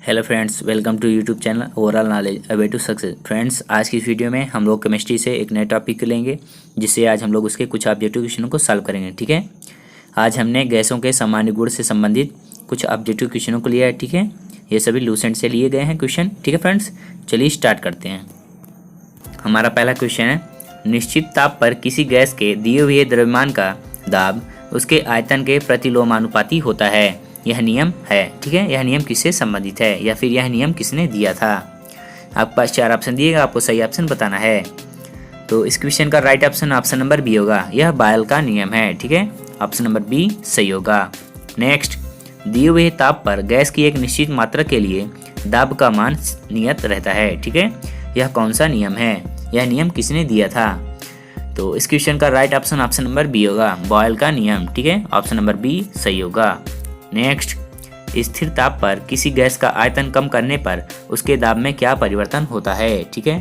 Hello friends, welcome to YouTube channel overall knowledge a way to success. Friends, आज की इस video में हम लोग केमिस्ट्री से एक नए टॉपिक लेंगे, जिससे आज हम लोग उसके कुछ ऑब्जेक्टिव क्वेश्चनों को सॉल्व करेंगे। ठीक है, आज हमने गैसों के सामान्य गुण से संबंधित कुछ ऑब्जेक्टिव क्वेश्चनों को लिया है। ठीक है, ये सभी लूसेंट से लिए गए हैं क्वेश्चन। ठीक है फ्रेंड्स, चलिए स्टार्ट करते हैं। हमारा पहला क्वेश्चन है, निश्चित ताप पर किसी गैस के दिए हुए द्रव्यमान का दाब उसके आयतन के प्रतिलोमानुपाती होता है। यह नियम है। ठीक है, यह नियम किससे संबंधित है या फिर यह नियम किसने दिया था? आपके पास 4 ऑप्शन दिएगा, आपको सही ऑप्शन बताना है। तो इस क्वेश्चन का राइट ऑप्शन नंबर बी होगा। यह बायल का नियम है। ठीक है, ऑप्शन नंबर बी सही होगा। नेक्स्ट, दिए हुए ताप पर गैस की एक निश्चित मात्रा के लिए दाब का मान नियत रहता है। ठीक है, यह कौन सा नियम है? यह नियम किसने दिया था? तो इस क्वेश्चन का राइट ऑप्शन नंबर बी होगा, बॉयल का नियम। ठीक है, ऑप्शन नंबर बी सही होगा। नेक्स्ट, स्थिर ताप पर किसी गैस का आयतन कम करने पर उसके दाब में क्या परिवर्तन होता है? ठीक है,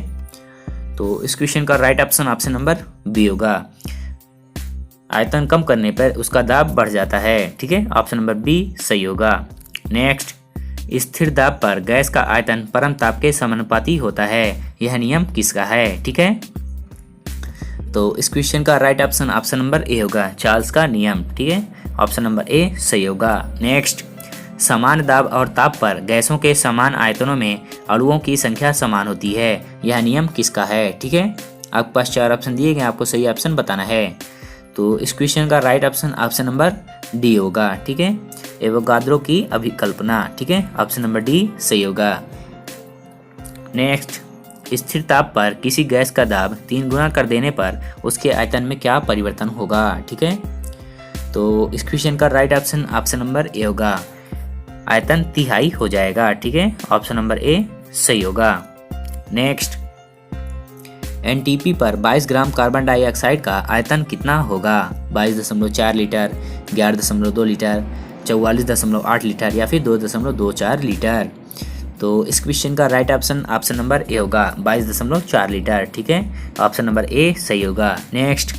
तो इस क्वेश्चन का राइट ऑप्शन नंबर बी होगा। आयतन कम करने पर उसका दाब बढ़ जाता है। ठीक है, ऑप्शन नंबर बी सही होगा। नेक्स्ट, स्थिर दाब पर गैस का आयतन परम ताप के समानुपाती होता है। यह नियम किसका है? ठीक है, तो इस क्वेश्चन का राइट ऑप्शन नंबर ए होगा, चार्ल्स का नियम। ठीक है, ऑप्शन नंबर ए सही होगा। नेक्स्ट, समान दाब और ताप पर गैसों के समान आयतनों में अणुओं की संख्या समान होती है। यह नियम किसका है? ठीक है, आपके पास 4 ऑप्शन दिए गए, आपको सही ऑप्शन बताना है। तो इस क्वेश्चन का राइट ऑप्शन नंबर डी होगा। ठीक है, एवोगाद्रो की अभिकल्पना। ठीक है, ऑप्शन नंबर डी सही होगा। नेक्स्ट, स्थिर ताप पर किसी गैस का दाब 3 गुना कर देने पर उसके आयतन में क्या परिवर्तन होगा? ठीक है, तो इस क्वेश्चन का राइट ऑप्शन नंबर ए होगा, आयतन तिहाई हो जाएगा। ठीक है, ऑप्शन नंबर ए सही होगा। नेक्स्ट, एनटीपी पर 22 ग्राम कार्बन डाइऑक्साइड का आयतन कितना होगा? 22.4 लीटर, 11.2 लीटर, 44.8 लीटर या फिर 2.24 लीटर? तो इस क्वेश्चन का राइट ऑप्शन नंबर ए होगा, 22.4 लीटर। ठीक है, ऑप्शन नंबर ए सही होगा। नेक्स्ट,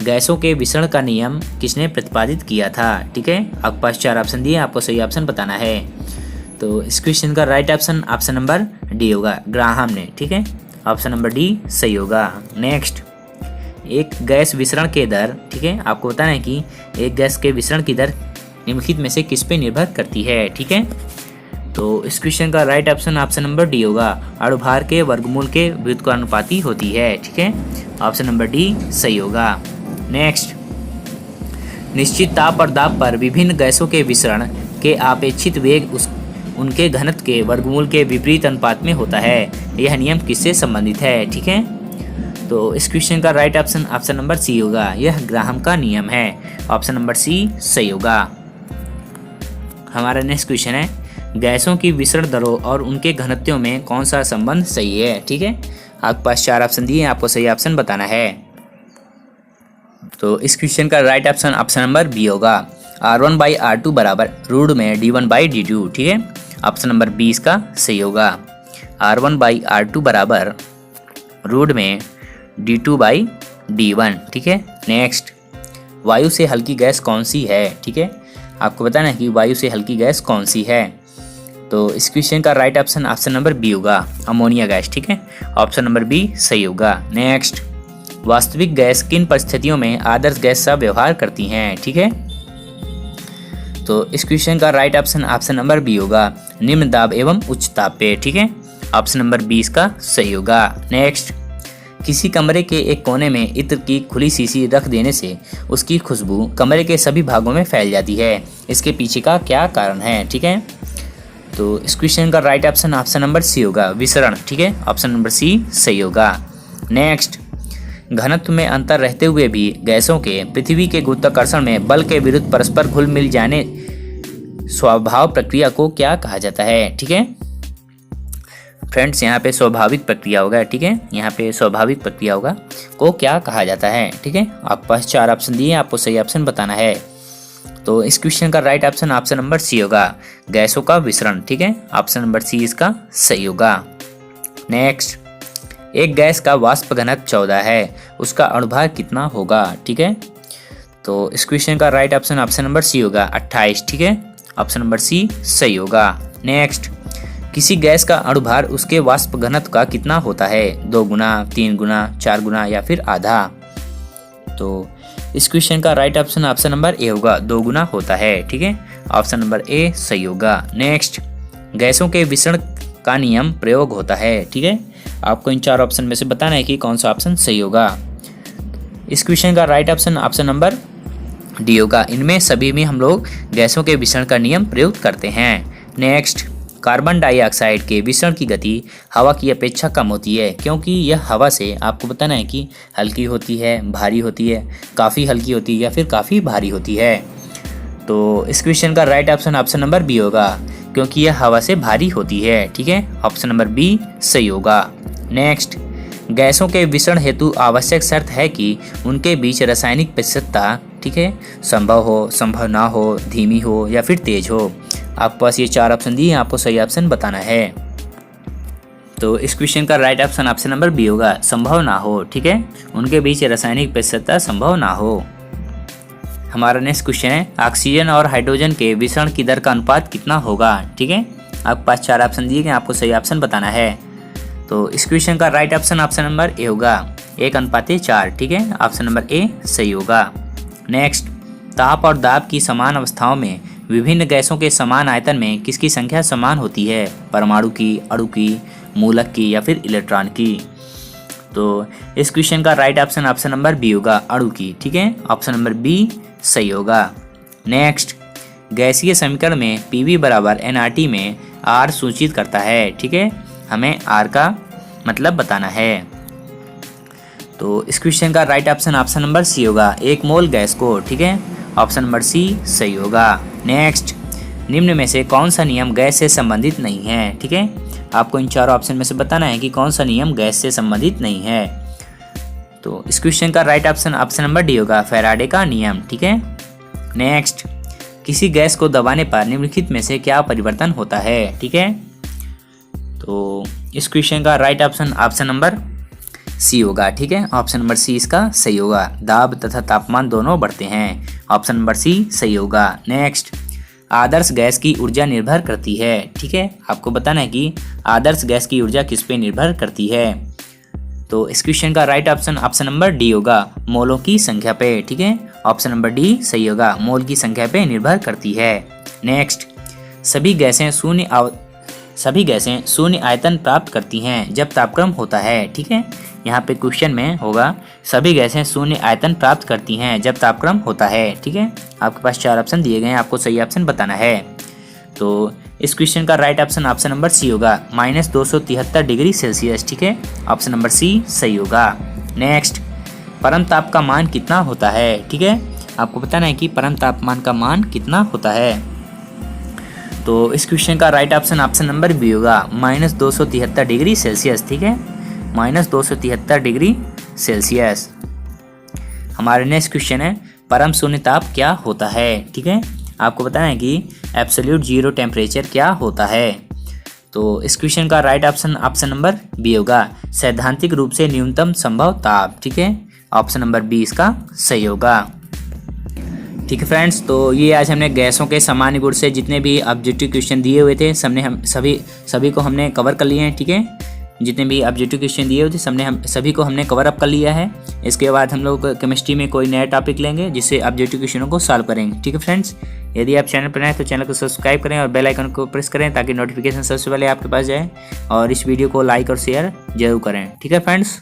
गैसों के विसरण का नियम किसने प्रतिपादित किया था? ठीक है, आपके पास 4 ऑप्शन दिए, आपको सही ऑप्शन बताना है। तो इस क्वेश्चन का राइट ऑप्शन नंबर डी होगा, ग्राहम ने। ठीक है, ऑप्शन नंबर डी सही होगा। नेक्स्ट, एक गैस विसरण के दर, ठीक है, आपको बताना है कि एक गैस के विसरण की दर निम्नलिखित में से किस पे निर्भर करती है? ठीक है, तो इस क्वेश्चन का राइट ऑप्शन नंबर डी होगा, अणुभार के वर्गमूल के व्युत्क्रमानुपाती होती है। ठीक है, ऑप्शन नंबर डी सही होगा। नेक्स्ट, निश्चित ताप और दाब पर विभिन्न गैसों के विसरण के अपेक्षित वेग उनके घनत्व के वर्गमूल के विपरीत अनुपात में होता है। यह नियम किससे संबंधित है? ठीक है, तो इस क्वेश्चन का राइट ऑप्शन नंबर सी होगा, यह ग्राहम का नियम है। ऑप्शन नंबर सी सही होगा। हमारा नेक्स्ट क्वेश्चन है, गैसों की विसरण दरों और उनके घनत्वों में कौन सा संबंध सही है? ठीक है, आपके पास 4 ऑप्शन दिए, आपको सही ऑप्शन बताना है। तो इस क्वेश्चन का राइट ऑप्शन नंबर बी होगा, R1/R2 बराबर रूट में D1/D2। ठीक है, ऑप्शन नंबर बी इसका सही होगा, R1/R2 बराबर रूट में D2/D1। ठीक है, नेक्स्ट, वायु से हल्की गैस कौन सी है? ठीक है, आपको बताना है कि वायु से हल्की गैस कौन सी है। तो इस क्वेश्चन का राइट ऑप्शन नंबर बी होगा, अमोनिया गैस। ठीक है, ऑप्शन नंबर बी सही होगा। नेक्स्ट, वास्तविक गैस किन परिस्थितियों में आदर्श गैस सा व्यवहार करती हैं? ठीक है, तो इस क्वेश्चन का राइट ऑप्शन नंबर बी होगा, निम्न दाब एवं उच्च ताप पे। ठीक है, ऑप्शन नंबर बी इसका सही होगा। नेक्स्ट, किसी कमरे के एक कोने में इत्र की खुली शीशी रख देने से उसकी खुशबू कमरे के सभी भागों में फैल जाती है। इसके पीछे का क्या कारण है? ठीक है, तो इस क्वेश्चन का राइट ऑप्शन नंबर सी होगा, विसरण। ठीक है, ऑप्शन नंबर सी सही होगा। नेक्स्ट, घनत्व में अंतर रहते हुए भी गैसों के पृथ्वी के गुरुत्वाकर्षण में बल के विरुद्ध परस्पर घुल मिल जाने स्वभाव प्रक्रिया को क्या कहा जाता है? ठीक है फ्रेंड्स, यहाँ पे स्वाभाविक प्रक्रिया होगा। ठीक है, यहाँ पे स्वाभाविक प्रक्रिया होगा को क्या कहा जाता है? ठीक है, आपके पास 4 ऑप्शन दिए, आपको सही ऑप्शन बताना है। तो इस क्वेश्चन का राइट ऑप्शन नंबर सी होगा, गैसों का विसरण। ठीक है, ऑप्शन नंबर सी इसका सही होगा। नेक्स्ट, एक गैस का वाष्प घनत्व 14 है, उसका अणुभार कितना होगा? ठीक है, तो इस क्वेश्चन का राइट ऑप्शन नंबर सी होगा, 28। ठीक है, ऑप्शन नंबर सी सही होगा। नेक्स्ट, किसी गैस का अणुभार उसके वाष्प घनत्व का कितना होता है? 2 गुना, 3 गुना, 4 गुना या फिर आधा? तो इस क्वेश्चन का right option option number A होगा, 2 गुना होता है। ठीक है, ऑप्शन नंबर ए सही होगा। नेक्स्ट, गैसों के विसरण का नियम प्रयोग होता है। ठीक है, आपको इन 4 ऑप्शन में से बताना है कि कौन सा ऑप्शन सही होगा। इस क्वेश्चन का right option option number D होगा। इनमें सभी में हम लोग गैसों के विसरण का नियम प्रयोग करते हैं। नेक्स्ट, कार्बन डाइऑक्साइड के विसरण की गति हवा की अपेक्षा कम होती है, क्योंकि यह हवा से आपको बताना है कि हल्की होती है, भारी होती है, काफ़ी हल्की होती है या फिर काफ़ी भारी होती है। तो इस क्वेश्चन का right option option number B होगा, क्योंकि यह हवा से भारी होती है। ठीक है, ऑप्शन नंबर बी सही होगा। नेक्स्ट, गैसों के विसरण हेतु आवश्यक शर्त है कि उनके बीच रासायनिक प्रतिशतता, ठीक है, संभव हो, संभव ना हो, धीमी हो या फिर तेज हो। आपके पास ये 4 ऑप्शन दिए हैं, आपको सही ऑप्शन बताना है। तो इस क्वेश्चन का right option option number B होगा, संभव ना हो। ठीक है, उनके बीच रासायनिक प्रतिशतता संभव ना हो। हमारा नेक्स्ट क्वेश्चन है, ऑक्सीजन और हाइड्रोजन के विसरण की दर का अनुपात कितना होगा? ठीक है, आपके पास 4 ऑप्शन दिए गए, आपको सही ऑप्शन बताना है। तो इस क्वेश्चन का right option option number A होगा, 1:4। ठीक है, ऑप्शन नंबर ए सही होगा। नेक्स्ट, ताप और दाब की समान अवस्थाओं में विभिन्न गैसों के समान आयतन में किसकी संख्या समान होती है? परमाणु की, अणु की, मूलक की या फिर इलेक्ट्रॉन की? तो इस क्वेश्चन का right option option number B होगा, अणु की। ठीक है, ऑप्शन नंबर बी सही होगा। नेक्स्ट, गैसीय समीकरण में पीवी बराबर एनआरटी में आर सूचित करता है। ठीक है, हमें आर का मतलब बताना है। तो इस क्वेश्चन का right option option number C होगा, 1 मोल गैस को। ठीक है, ऑप्शन नंबर सी सही होगा। नेक्स्ट, निम्न में से कौन सा नियम गैस से संबंधित नहीं है? ठीक है, आपको इन 4 ऑप्शन में से बताना है कि कौन सा नियम गैस से संबंधित नहीं है। तो इस क्वेश्चन का right option option number D होगा, फैराडे का नियम। ठीक है। नेक्स्ट, किसी गैस को दबाने पर निम्नलिखित में से क्या परिवर्तन होता है? ठीक है, तो इस क्वेश्चन का right option option number C होगा। ठीक है, ऑप्शन नंबर सी इसका सही होगा, दाब तथा तापमान दोनों बढ़ते हैं। ऑप्शन नंबर सी सही होगा। नेक्स्ट, आदर्श गैस की ऊर्जा निर्भर करती है। ठीक है, आपको बताना है कि आदर्श गैस की ऊर्जा किस पे निर्भर करती है। तो इस क्वेश्चन का right option option number D होगा, मोलों की संख्या पे। ठीक है, ऑप्शन नंबर डी सही होगा, मोल की संख्या पे निर्भर करती है। नेक्स्ट, सभी गैसें शून्य आयतन प्राप्त करती हैं जब तापक्रम होता है। ठीक है, यहाँ पे क्वेश्चन में होगा, सभी गैसें शून्य आयतन प्राप्त करती हैं जब तापक्रम होता है। ठीक है, आपके पास 4 ऑप्शन दिए गए हैं, आपको सही ऑप्शन बताना है। तो इस क्वेश्चन का right option option number C होगा, -273 डिग्री सेल्सियस। ठीक है, ऑप्शन नंबर सी सही होगा। नेक्स्ट, परम ताप का मान कितना होता है? ठीक है, आपको बताना है कि परम तापमान का मान कितना होता है। तो इस क्वेश्चन का right option option number B होगा, -273 डिग्री सेल्सियस। ठीक है, -273 डिग्री सेल्सियस। हमारे नेक्स्ट क्वेश्चन है, परम शून्य ताप क्या होता है? ठीक है, आपको बताना है कि एब्सोल्यूट जीरो टेम्परेचर क्या होता है। तो इस क्वेश्चन का right option option number B होगा, सैद्धांतिक रूप से न्यूनतम संभव ताप। ठीक है, ऑप्शन नंबर बी इसका सही होगा। ठीक है फ्रेंड्स, तो ये आज हमने गैसों के सामान्य गुण से जितने भी ऑब्जेक्टिव क्वेश्चन दिए हुए थे सभी को हमने कवर कर लिए हैं। ठीक है, जितने भी ऑब्जेक्टिव क्वेश्चन दिए हुए थे सभी को हमने कवर अप कर लिया है। इसके बाद हम लोग केमिस्ट्री में कोई नया टॉपिक लेंगे जिससे ऑब्जेक्टिव क्वेश्चनों को सॉल्व करेंगे। ठीक है फ्रेंड्स, यदि आप चैनल पर नए हैं तो चैनल को सब्सक्राइब करें और बेल आइकन को प्रेस करें ताकि नोटिफिकेशन सबसे पहले आपके पास जाए, और इस वीडियो को लाइक और शेयर जरूर करें। ठीक है फ्रेंड्स।